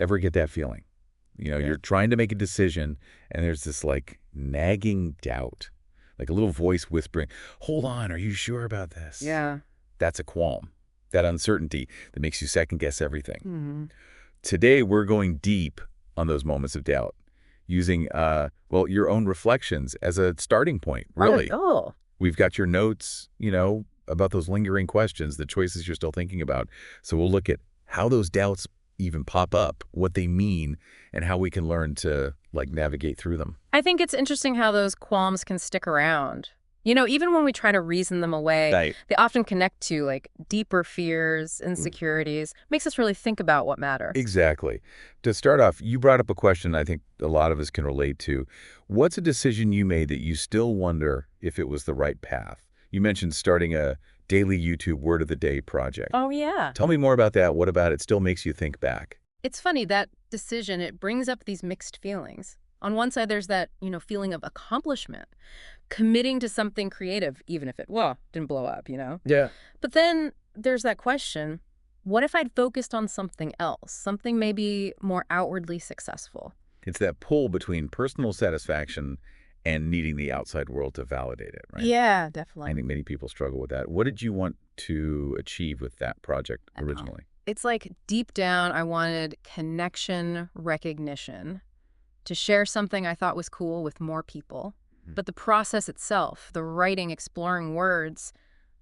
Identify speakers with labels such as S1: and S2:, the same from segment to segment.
S1: Ever get that feeling? You know,
S2: Yeah.
S1: you're trying to make a decision, and there's this, like, nagging doubt, like a little voice whispering, hold on, are you sure about this?
S2: Yeah.
S1: That's a qualm, that uncertainty that makes you second-guess everything.
S2: Hmm.
S1: Today, we're going deep on those moments of doubt, using, well, your own reflections as a starting point,
S2: Oh,
S1: really.
S2: oh,
S1: We've got your notes, about those lingering questions, the choices you're still thinking about. So we'll look at how those doubts even pop up, what they mean, and how we can learn to, like, navigate through them.
S2: I think it's interesting how those qualms can stick around. Even when we try to reason them away,
S1: Right.
S2: they often connect to like deeper fears, insecurities, makes us really think about what matter.
S1: Exactly. To start off, you brought up a question I think a lot of us can relate to. What's a decision you made that you still wonder if it was the right path? You mentioned starting a daily YouTube Word of the Day project.
S2: Oh, yeah.
S1: Tell me more about that. What about it still makes you think back?
S2: It's funny, that decision, it brings up these mixed feelings. On one side, there's that, feeling of accomplishment, committing to something creative, even if it, well, didn't blow up.
S1: Yeah.
S2: But then there's that question, what if I'd focused on something else, something maybe more outwardly successful?
S1: It's that pull between personal satisfaction and needing the outside world to validate it, right?
S2: Yeah,
S1: I
S2: definitely.
S1: think many people struggle with that. What did you want to achieve with that project
S2: I know.
S1: originally?
S2: It's like deep down, I wanted connection, recognition, to share something I thought was cool with more people.
S1: Mhm.
S2: But the process itself, the writing, exploring words,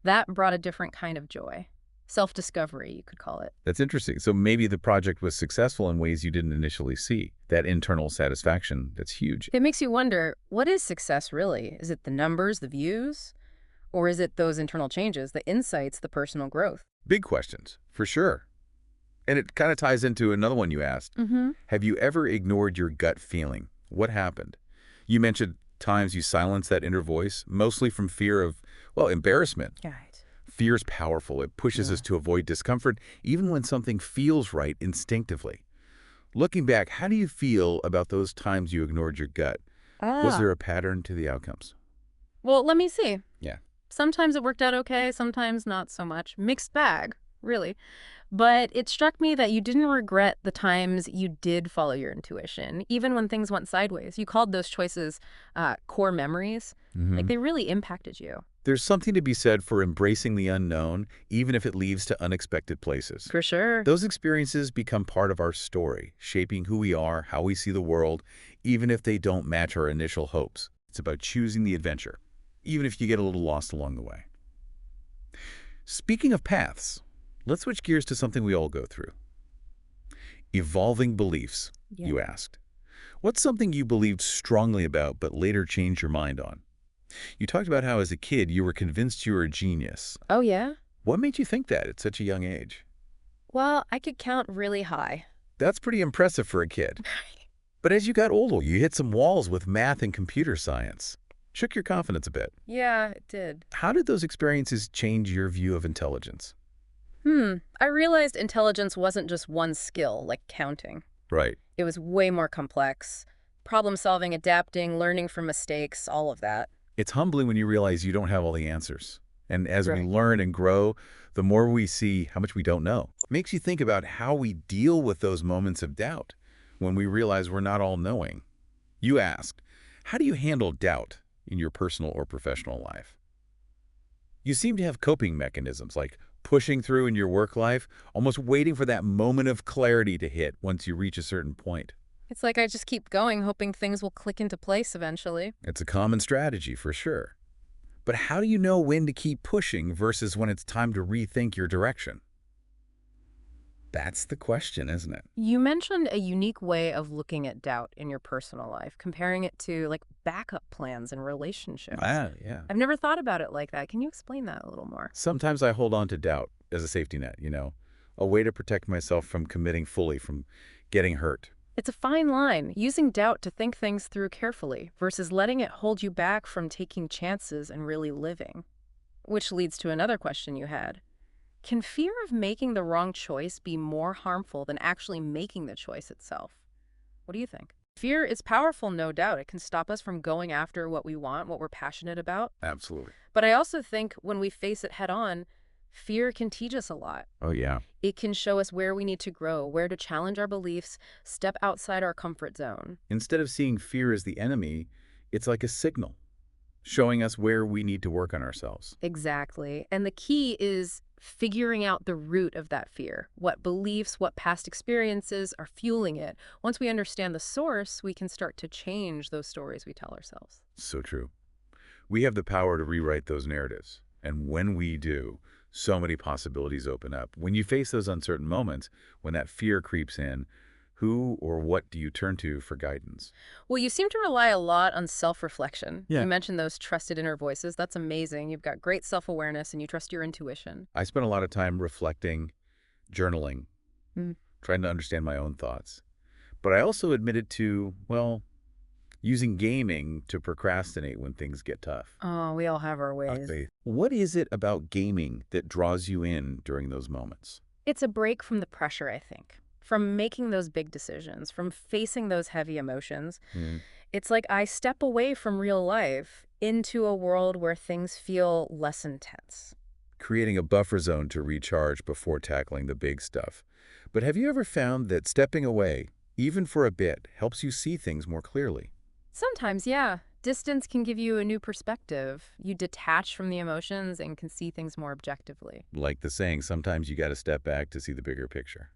S2: that brought a different kind of joy. Self-discovery, you could call it.
S1: That's interesting. So maybe the project was successful in ways you didn't initially see. That internal satisfaction, that's huge.
S2: It makes you wonder, what is success really? Is it the numbers, the views? Or is it those internal changes, the insights, the personal growth?
S1: Big questions, for sure. And it kind of ties into another one you asked.
S2: Mm-hmm.
S1: Have you ever ignored your gut feeling? What happened? You mentioned times you silenced that inner voice, mostly from fear of, well, embarrassment.
S2: Right.
S1: Fear's powerful. It pushes
S2: Yeah.
S1: us to avoid discomfort, even when something feels right instinctively. Looking back, how do you feel about those times you ignored your gut? Was
S2: Ah.
S1: there a pattern to the outcomes?
S2: Well, let me see.
S1: Yeah.
S2: Sometimes it worked out okay, sometimes not so much. Mixed bag, really. But it struck me that you didn't regret the times you did follow your intuition, even when things went sideways. You called those choices core memories. Like
S1: Hmm.
S2: they really impacted you.
S1: There's something to be said for embracing the unknown, even if it leads to unexpected places.
S2: For sure.
S1: Those experiences become part of our story, shaping who we are, how we see the world, even if they don't match our initial hopes. It's about choosing the adventure, even if you get a little lost along the way. Speaking of paths, let's switch gears to something we all go through. Evolving beliefs,
S2: Yeah.
S1: you asked. What's something you believed strongly about but later changed your mind on? You talked about how as a kid you were convinced you were a genius.
S2: Oh, yeah?
S1: What made you think that at such a young age?
S2: Well, I could count really high.
S1: That's pretty impressive for a kid. But as you got older, you hit some walls with math and computer science. Shook your confidence a bit.
S2: Yeah, it did.
S1: How did those experiences change your view of intelligence?
S2: I realized intelligence wasn't just one skill, like counting.
S1: Right.
S2: It was way more complex. Problem solving, adapting, learning from mistakes, all of that.
S1: It's humbling when you realize you don't have all the answers. And as we
S2: Right.
S1: learn and grow, the more we see how much we don't know. It makes you think about how we deal with those moments of doubt when we realize we're not all knowing. You asked, how do you handle doubt in your personal or professional life? You seem to have coping mechanisms like pushing through in your work life, almost waiting for that moment of clarity to hit once you reach a certain point.
S2: It's like I just keep going, hoping things will click into place eventually.
S1: It's a common strategy for sure. But how do you know when to keep pushing versus when it's time to rethink your direction? That's the question, isn't it?
S2: You mentioned a unique way of looking at doubt in your personal life, comparing it to like backup plans in relationships.
S1: Yeah.
S2: I've never thought about it like that. Can you explain that a little more?
S1: Sometimes I hold on to doubt as a safety net, a way to protect myself from committing fully, from getting hurt.
S2: It's a fine line, using doubt to think things through carefully versus letting it hold you back from taking chances and really living. Which leads to another question you had. Can fear of making the wrong choice be more harmful than actually making the choice itself? What do you think? Fear is powerful, no doubt. It can stop us from going after what we want, what we're passionate about.
S1: Absolutely.
S2: But I also think when we face it head on, Fear can teach us a lot.
S1: Oh, yeah.
S2: It can show us where we need to grow, where to challenge our beliefs, step outside our comfort zone.
S1: Instead of seeing fear as the enemy, it's like a signal, showing us where we need to work on ourselves.
S2: Exactly. And the key is figuring out the root of that fear. What beliefs, what past experiences are fueling it. Once we understand the source, we can start to change those stories we tell ourselves.
S1: So true. We have the power to rewrite those narratives. And when we do, so many possibilities open up. When you face those uncertain moments, when that fear creeps in, who or what do you turn to for guidance?
S2: Well, you seem to rely a lot on self-reflection.
S1: Yeah.
S2: You mentioned those trusted inner voices. That's amazing. You've got great self-awareness and you trust your intuition.
S1: I spent a lot of time reflecting, journaling,
S2: Mm.
S1: trying to understand my own thoughts. But I also admitted to, well, using gaming to procrastinate when things get tough.
S2: Oh, we all have our ways.
S1: Okay. What is it about gaming that draws you in during those moments?
S2: It's a break from the pressure, I think. From making those big decisions, from facing those heavy emotions.
S1: Mm.
S2: It's like I step away from real life into a world where things feel less intense.
S1: Creating a buffer zone to recharge before tackling the big stuff. But have you ever found that stepping away, even for a bit, helps you see things more clearly?
S2: Sometimes, yeah, distance can give you a new perspective. You detach from the emotions and can see things more objectively.
S1: Like the saying, sometimes you got to step back to see the bigger picture.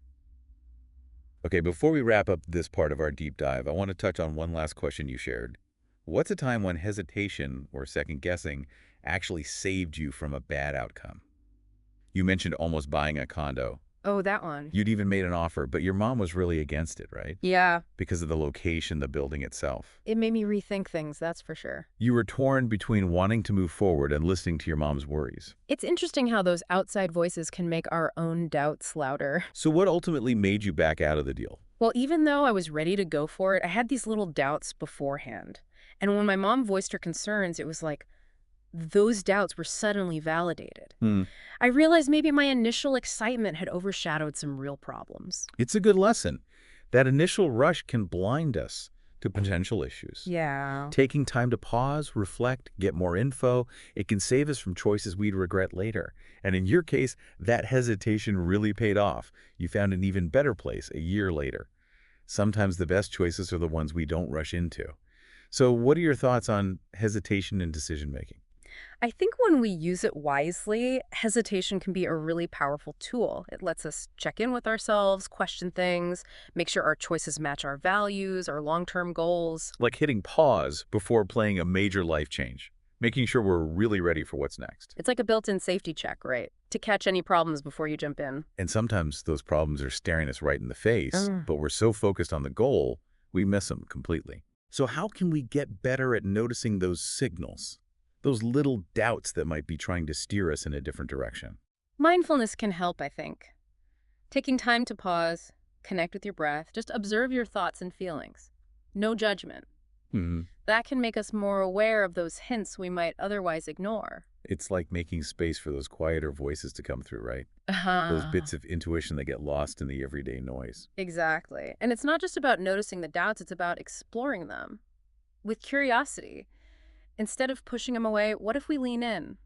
S1: Okay, before we wrap up this part of our deep dive, I want to touch on one last question you shared. What's a time when hesitation or second guessing actually saved you from a bad outcome? You mentioned almost buying a condo.
S2: Oh, that one.
S1: You'd even made an offer, but your mom was really against it, right?
S2: Yeah,
S1: Because of the location, the building itself.
S2: it made me rethink things, that's for sure.
S1: You were torn between wanting to move forward and listening to your mom's worries.
S2: It's interesting how those outside voices can make our own doubts louder.
S1: So what ultimately made you back out of the deal?
S2: Well, even though I was ready to go for it, I had these little doubts beforehand. And when my mom voiced her concerns, it was like those doubts were suddenly validated.
S1: Hmm.
S2: I realized maybe my initial excitement had overshadowed some real problems.
S1: It's a good lesson. That initial rush can blind us to potential issues.
S2: Yeah.
S1: Taking time to pause, reflect, get more info, it can save us from choices we'd regret later. And in your case, that hesitation really paid off. You found an even better place a year later. Sometimes the best choices are the ones we don't rush into. So what are your thoughts on hesitation in decision-making?
S2: I think when we use it wisely, hesitation can be a really powerful tool. It lets us check in with ourselves, question things, make sure our choices match our values, our long-term goals.
S1: Like hitting pause before playing a major life change, making sure we're really ready for what's next.
S2: It's like a built-in safety check, right? To catch any problems before you jump in.
S1: And sometimes those problems are staring us right in the face,
S2: Mm.
S1: but we're so focused on the goal, we miss them completely. So how can we get better at noticing those signals? Those little doubts that might be trying to steer us in a different direction?
S2: Mindfulness can help, I think. Taking time to pause, connect with your breath, just observe your thoughts and feelings. No judgment.
S1: Hmm.
S2: That can make us more aware of those hints we might otherwise ignore.
S1: It's like making space for those quieter voices to come through, right? Those bits of intuition that get lost in the everyday noise.
S2: Exactly. And it's not just about noticing the doubts, it's about exploring them with curiosity. Instead of pushing them away, what if we lean in?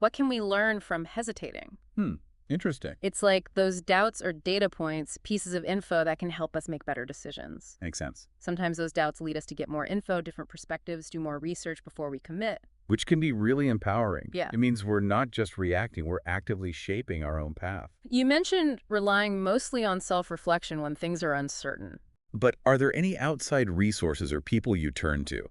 S2: What can we learn from hesitating?
S1: Interesting.
S2: It's like those doubts are data points, pieces of info that can help us make better decisions.
S1: Makes sense.
S2: Sometimes those doubts lead us to get more info, different perspectives, do more research before we commit.
S1: Which can be really empowering.
S2: Yeah.
S1: It means we're not just reacting, we're actively shaping our own path.
S2: You mentioned relying mostly on self-reflection when things are uncertain.
S1: But are there any outside resources or people you turn to?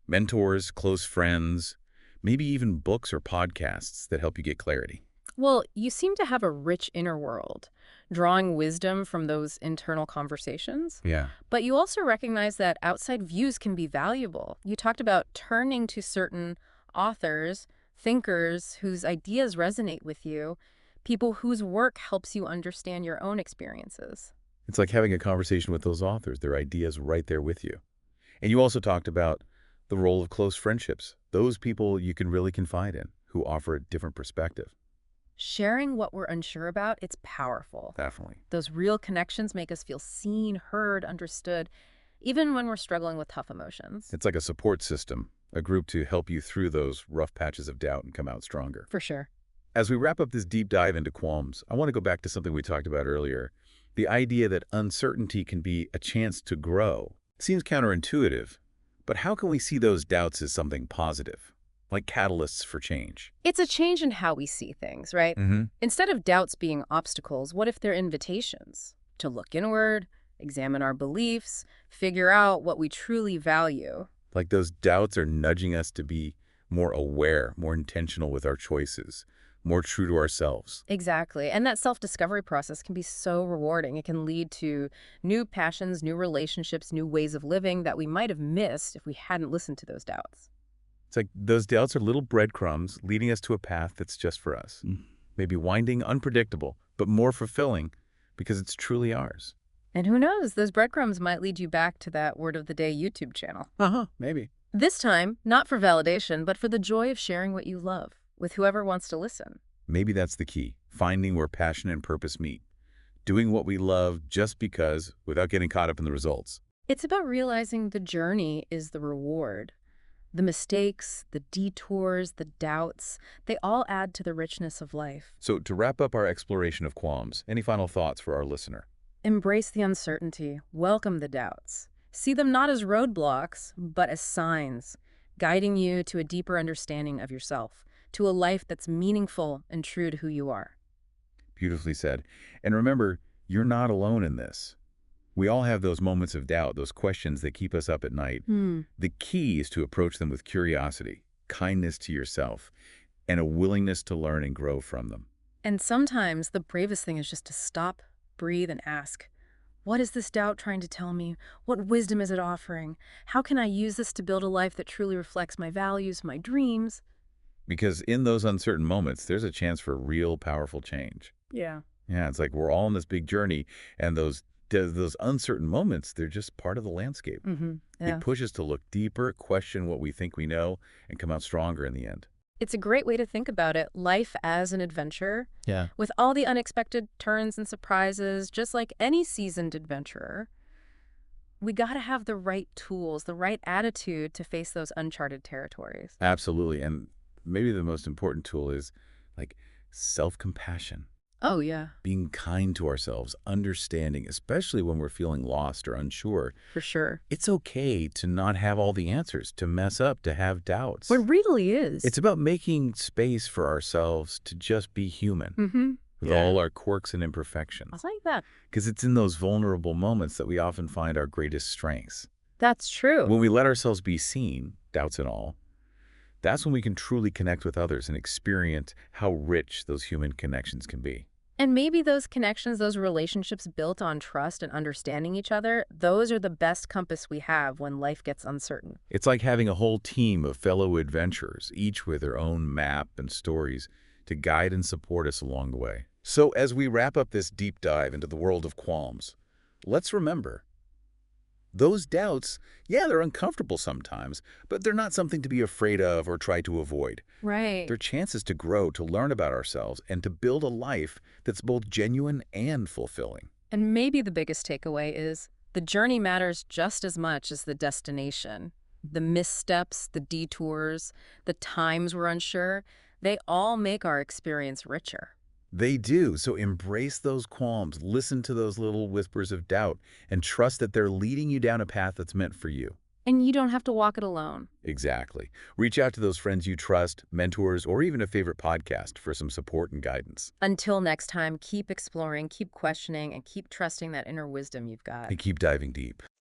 S1: Mentors, close friends, maybe even books or podcasts that help you get clarity?
S2: Well, you seem to have a rich inner world, drawing wisdom from those internal conversations.
S1: Yeah.
S2: But you also recognize that outside views can be valuable. You talked about turning to certain authors, thinkers whose ideas resonate with you, people whose work helps you understand your own experiences.
S1: It's like having a conversation with those authors, their ideas right there with you. And you also talked about the role of close friendships, those people you can really confide in, who offer a different perspective.
S2: Sharing what we're unsure about, it's powerful.
S1: Definitely.
S2: Those real connections make us feel seen, heard, understood, even when we're struggling with tough emotions.
S1: It's like a support system, a group to help you through those rough patches of doubt and come out stronger.
S2: For sure.
S1: As we wrap up this deep dive into qualms, I want to go back to something we talked about earlier. The idea that uncertainty can be a chance to grow. Seems counterintuitive, but how can we see those doubts as something positive, like catalysts for change?
S2: It's a change in how we see things, right?
S1: Mm-hmm.
S2: Instead of doubts being obstacles, what if they're invitations to look inward, examine our beliefs, figure out what we truly value?
S1: Like those doubts are nudging us to be more aware, more intentional with our choices, more true to ourselves.
S2: Exactly. And that self-discovery process can be so rewarding. It can lead to new passions, new relationships, new ways of living that we might have missed if we hadn't listened to those doubts.
S1: It's like those doubts are little breadcrumbs leading us to a path that's just for us. Maybe winding, unpredictable, but more fulfilling because it's truly ours.
S2: And who knows, those breadcrumbs might lead you back to that Word of the Day YouTube channel.
S1: Maybe.
S2: This time, not for validation, but for the joy of sharing what you love with whoever wants to listen.
S1: Maybe that's the key, finding where passion and purpose meet. Doing what we love just because, without getting caught up in the results.
S2: It's about realizing the journey is the reward. The mistakes, the detours, the doubts, they all add to the richness of life.
S1: So to wrap up our exploration of qualms, any final thoughts for our listener?
S2: Embrace the uncertainty, welcome the doubts. See them not as roadblocks, but as signs, guiding you to a deeper understanding of yourself, to a life that's meaningful and true to who you are.
S1: Beautifully said. And remember, you're not alone in this. We all have those moments of doubt, those questions that keep us up at night. The key is to approach them with curiosity, kindness to yourself, and a willingness to learn and grow from them.
S2: And sometimes the bravest thing is just to stop, breathe, and ask, what is this doubt trying to tell me? What wisdom is it offering? How can I use this to build a life that truly reflects my values, my dreams?
S1: Because in those uncertain moments, there's a chance for real powerful change.
S2: Yeah.
S1: Yeah, it's like we're all on this big journey, and those uncertain moments, they're just part of the landscape. They
S2: Yeah.
S1: push us to look deeper, question what we think we know, and come out stronger in the end.
S2: It's a great way to think about it. Life as an adventure,
S1: Yeah.
S2: with all the unexpected turns and surprises, just like any seasoned adventurer. We got to have the right tools, the right attitude to face those uncharted territories.
S1: Absolutely. And maybe the most important tool is like self-compassion.
S2: Oh, yeah,
S1: Being kind to ourselves, understanding, especially when we're feeling lost or unsure.
S2: for sure.
S1: It's okay to not have all the answers, to mess up, to have doubts.
S2: What really is.
S1: It's about making space for ourselves to just be human with all our quirks and imperfections.
S2: I like that.
S1: Because it's in those vulnerable moments that we often find our greatest strengths.
S2: That's true.
S1: When we let ourselves be seen, doubts and all, that's when we can truly connect with others and experience how rich those human connections can be.
S2: And maybe those connections, those relationships built on trust and understanding each other, those are the best compass we have when life gets uncertain.
S1: It's like having a whole team of fellow adventurers, each with their own map and stories to guide and support us along the way. So as we wrap up this deep dive into the world of qualms, let's remember, those doubts, yeah, they're uncomfortable sometimes, but they're not something to be afraid of or try to avoid.
S2: Right.
S1: They're chances to grow, to learn about ourselves, and to build a life that's both genuine and fulfilling.
S2: And maybe the biggest takeaway is the journey matters just as much as the destination. The missteps, the detours, the times we're unsure, they all make our experience richer.
S1: They do, so embrace those qualms, listen to those little whispers of doubt, and trust that they're leading you down a path that's meant for you.
S2: And you don't have to walk it alone.
S1: Exactly. Reach out to those friends you trust, mentors, or even a favorite podcast for some support and guidance.
S2: Until next time, keep exploring, keep questioning, and keep trusting that inner wisdom you've got.
S1: And keep diving deep.